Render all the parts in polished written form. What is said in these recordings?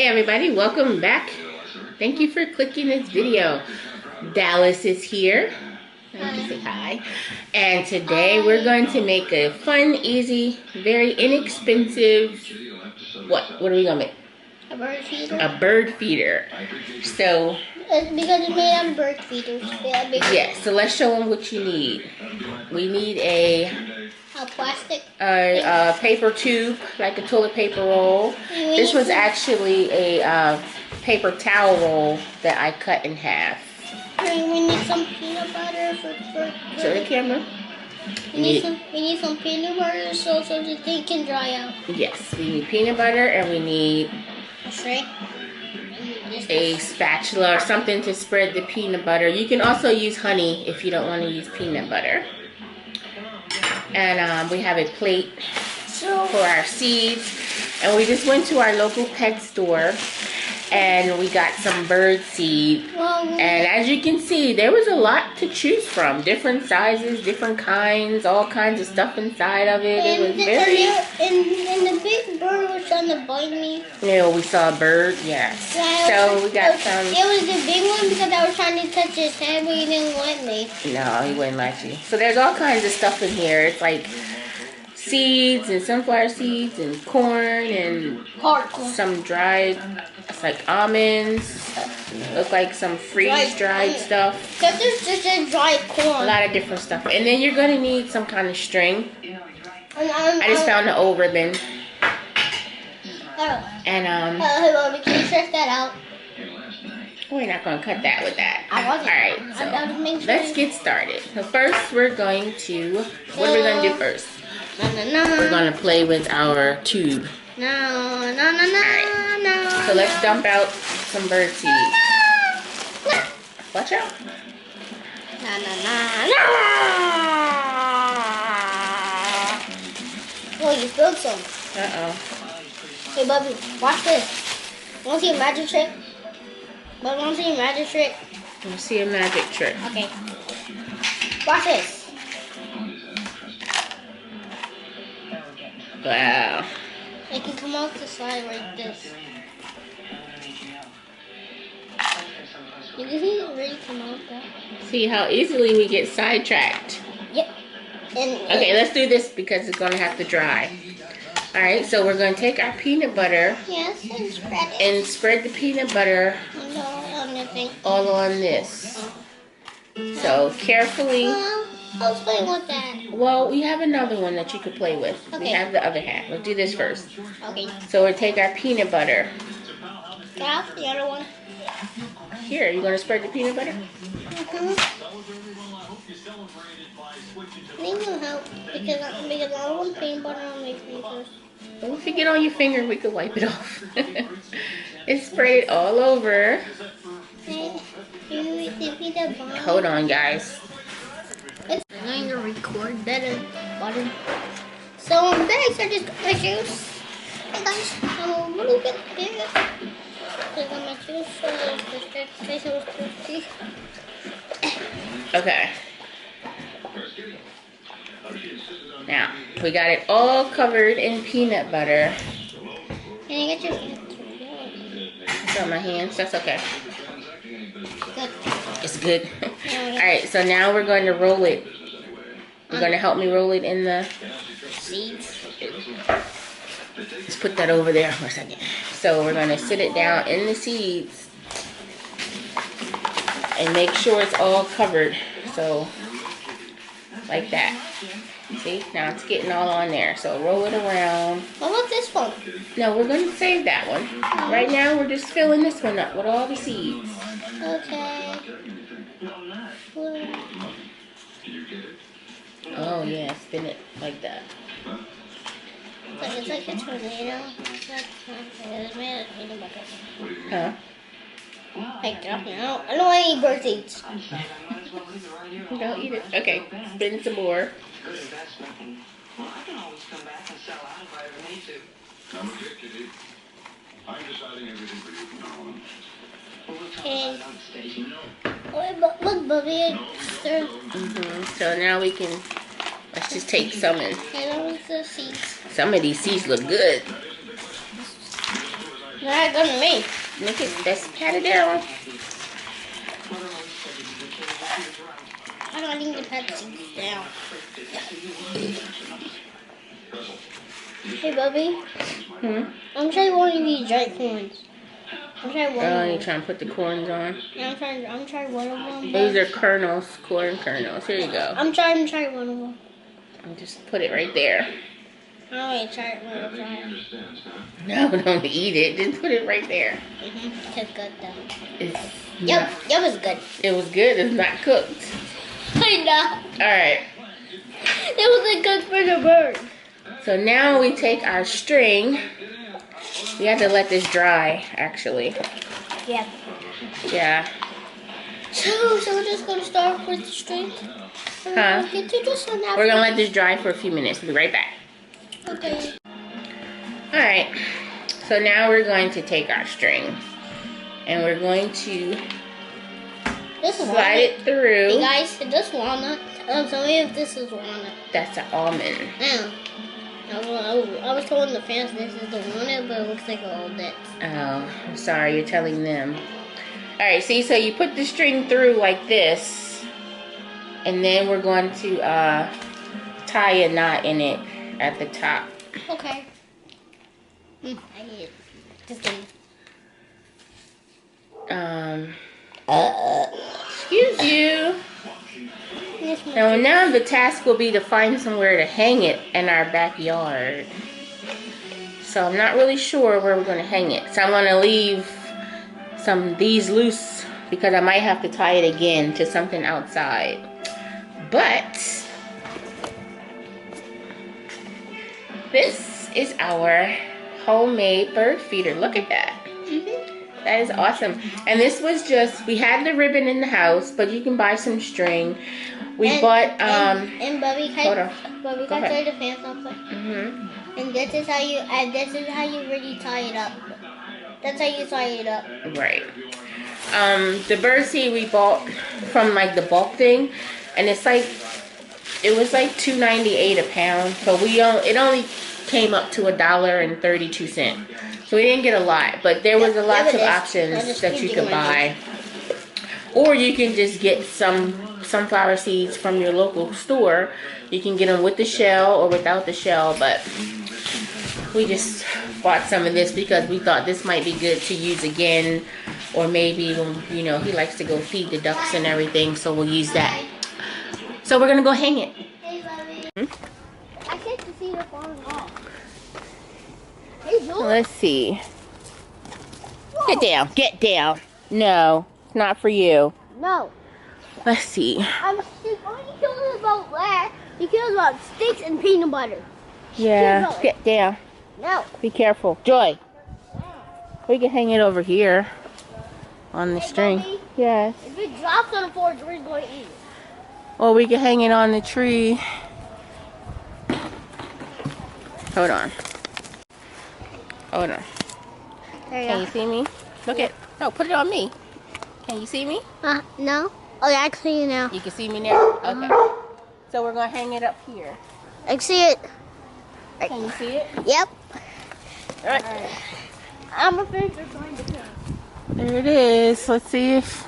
Hey everybody, welcome back. Thank you for clicking this video. Dallas is here. Let me say hi. And today we're going to make a fun, easy, very inexpensive, what are we gonna make? A bird feeder. A bird feeder. So It's because it's made out of bird feeders. yeah, so let's show them what you need. We need a plastic. A paper tube, like a toilet paper roll. This was actually a paper towel roll that I cut in half. We need some peanut butter for Show the camera. We need some peanut butter so the thing can dry out. Yes, we need peanut butter and we need a tray. A spatula or something to spread the peanut butter. You can also use honey if you don't want to use peanut butter. And we have a plate for our seeds. And we just went to our local pet store and we got some bird seed. And as you can see, there was a lot to choose from. Different sizes, different kinds, all kinds of stuff inside of it. It was very... And the big bird was trying to bite me. Yeah, we saw a bird, yes. Yeah, so we got some... It was the big one because I was trying to touch his head, but he didn't let me. No, he wouldn't let you. So there's all kinds of stuff in here. It's like seeds and sunflower seeds and corn and some dried, it's like almonds. Look like some freeze-dried stuff. This is just a dried corn. A lot of different stuff. And then you're going to need some kind of string. I just found an old ribbon. And hey, Mommy, can you stretch that out? We're not going to cut that with that. I wasn't. Alright, so let's get started. So first we're going to, what are we going to do first? We're going to play with our tube. Alright, so let's dump out some bird seed. Watch out. Oh, you spilled some. Uh-oh. Hey, Bubby, watch this. Want to see a magic trick? But want to see a magic trick? Let's see a magic trick. Okay. Watch this. Wow. It can come off the side like this. You can see it really come out there. See how easily we get sidetracked. Yep. Okay, let's do this because it's going to have to dry. Alright, so we're going to take our peanut butter. Yes, and spread it. And spread the peanut butter all on this. So carefully. I'll play with that. Well, we have another one that you could play with. Okay. We have the other half. Let's do this first. Okay. So we'll take our peanut butter. Can I have the other one? Here, you going to spread the peanut butter? I think it'll help because I don't want peanut butter on my fingers. Well, if you get on your finger, we could wipe it off. It's sprayed all over. Hold on, guys. It's going to record better button. So bags are just my shoes. Hey guys, I'm a little bit big. Click on my shoes so okay. Now, we got it all covered in peanut butter. Can I get your hands? It's on my hands. That's okay. Good. It's good. Alright, so now we're going to roll it. You're going to help me roll it in the seeds. Let's put that over there for a second. So we're going to sit it down in the seeds and make sure it's all covered. So, like that. See, now it's getting all on there. So roll it around. What about this one? No, we're going to save that one. Right now we're just filling this one up with all the seeds. Okay. Oh yeah, spin it like that. It's like a tornado. It's made of peanut butter. Huh? Hey, get off me. I don't want any bird seeds. Don't eat it. Okay, spin some more. Well, I can always come back and sell out if I ever need to. I'm okay, Kitty. I'm deciding everything for you from now on. And look, Bubby, So now we can, let's just take some and the seeds. some of these seeds look good. Not good to me. Make it, let's pat it down. I don't need to pat things down. Hey, Bubby. I'm trying one of these dry corns. I'm trying one. Oh, you're trying to put the corns on? Yeah, I'm trying one of them. These are kernels, corn kernels. Here you go. I'm trying one of them. And just put it right there. I want to try it one more time. No, don't eat it. Just put it right there. It's good though. It's Yep, it was good. It was good. It's not cooked. I know. All right. It wasn't good for the bird. So now we take our string. We have to let this dry, actually. Yeah. Yeah. So we're just gonna start with the string. Huh? We're gonna let this dry for a few minutes. We'll be right back. Okay. All right. So now we're going to take our string and we're going to slide it through. Hey guys, this walnut. Tell me if this is walnut. That's an almond. Yeah. I was telling the fans this is the walnut, but it looks like a walnut. Oh, I'm sorry. You're telling them. All right. See, so you put the string through like this, and then we're going to tie a knot in it at the top. Okay. I need it. Just kidding. Excuse you. Now the task will be to find somewhere to hang it in our backyard. So I'm not really sure where we're going to hang it. So I'm going to leave some of these loose because I might have to tie it again to something outside. But this is our homemade bird feeder. Look at that. That is awesome. And this was just, we had the ribbon in the house, but you can buy some string. We bought, and Bubby, hold on. Bubby, can I tell you the fan something? And this is how you really tie it up. That's how you tie it up. Right. The bird seed we bought from like the bulk thing, and it's like, it was like $2.98 a pound. So it only came up to $1.32. So we didn't get a lot, but there was a lot of options that you could buy. Or you can just get some sunflower seeds from your local store. You can get them with the shell or without the shell, but we just bought some of this because we thought this might be good to use again, or maybe when, you know, he likes to go feed the ducks and everything, so we'll use that. So we're gonna go hang it. Hey, Bubby. I get to see the falling off. Hey, Jules. Let's see. Get down, get down. No, it's not for you. No. Let's see. All you cares about that. He cares about steaks and peanut butter. Yeah, get down. No. Be careful. Joy. We can hang it over here on the string. Bubby, Yes. if it drops on the floor, we're going to eat it. Or we can hang it on the tree. Hold on. Hold on. There Can you see me? Look at. No, put it on me. Can you see me? No. Oh, yeah, I can see you now. You can see me now? Okay. So we're going to hang it up here. I can see it. Can you see it? Yep. All right. I'm afraid they're going to kill. There it is. Let's see if,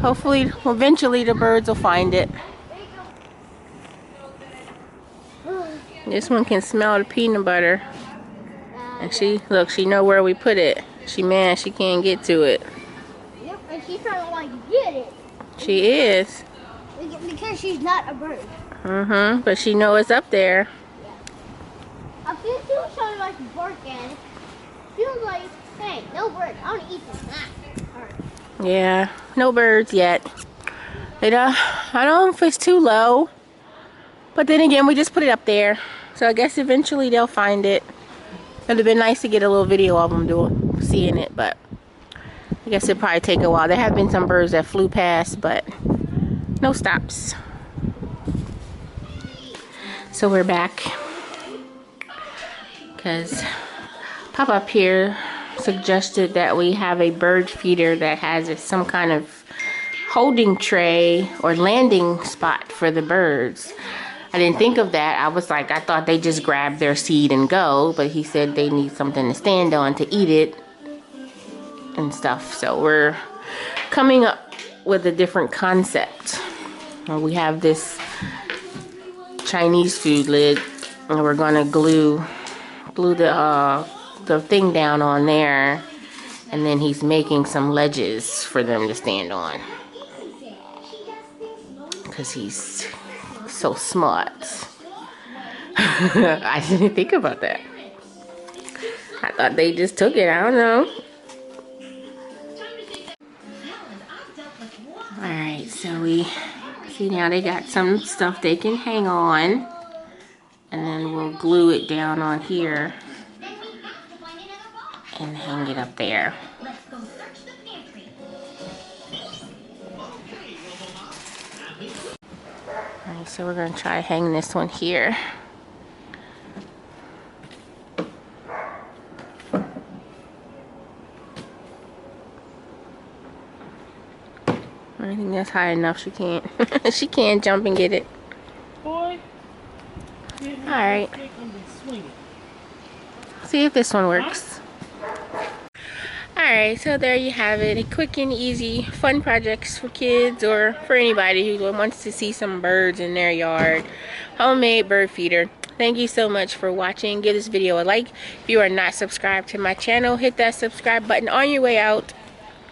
hopefully, eventually the birds will find it. This one can smell the peanut butter. And she know where we put it. She mad she can't get to it. Yep, and she's trying to like get it. She is. Because she's not a bird. But she know it's up there. I feel she was trying to like bark at it. She was like, hey, no bird. I want to eat this. Yeah, no birds yet. I don't know if it's too low. But then again, we just put it up there. So I guess eventually they'll find it. It'd have been nice to get a little video of them seeing it, but I guess it'll probably take a while. There have been some birds that flew past, but no stops. So we're back because Pop Up here suggested that we have a bird feeder that has some kind of holding tray or landing spot for the birds. I didn't think of that. I was like, I thought they just grabbed their seed and go, but he said they need something to stand on to eat it and stuff. So we're coming up with a different concept. We have this Chinese food lid, and we're gonna glue the thing down on there, and then he's making some ledges for them to stand on because he's so smart. I didn't think about that. I thought they just took it. I don't know. Alright, so we see now they got some stuff they can hang on, and then we'll glue it down on here and hang it up there. Alright, so we're going to try hang this one here. I think that's high enough. She can't. She can't jump and get it. Boy. Alright. See if this one works. Alright, so there you have it. A quick and easy fun projects for kids or for anybody who wants to see some birds in their yard. Homemade bird feeder. Thank you so much for watching. Give this video a like. If you are not subscribed to my channel, hit that subscribe button on your way out.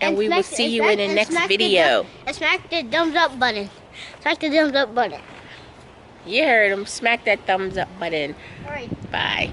And we will see you in the next video. And smack the thumbs up button. Smack the thumbs up button. You heard him. Smack that thumbs up button. Alright. Bye.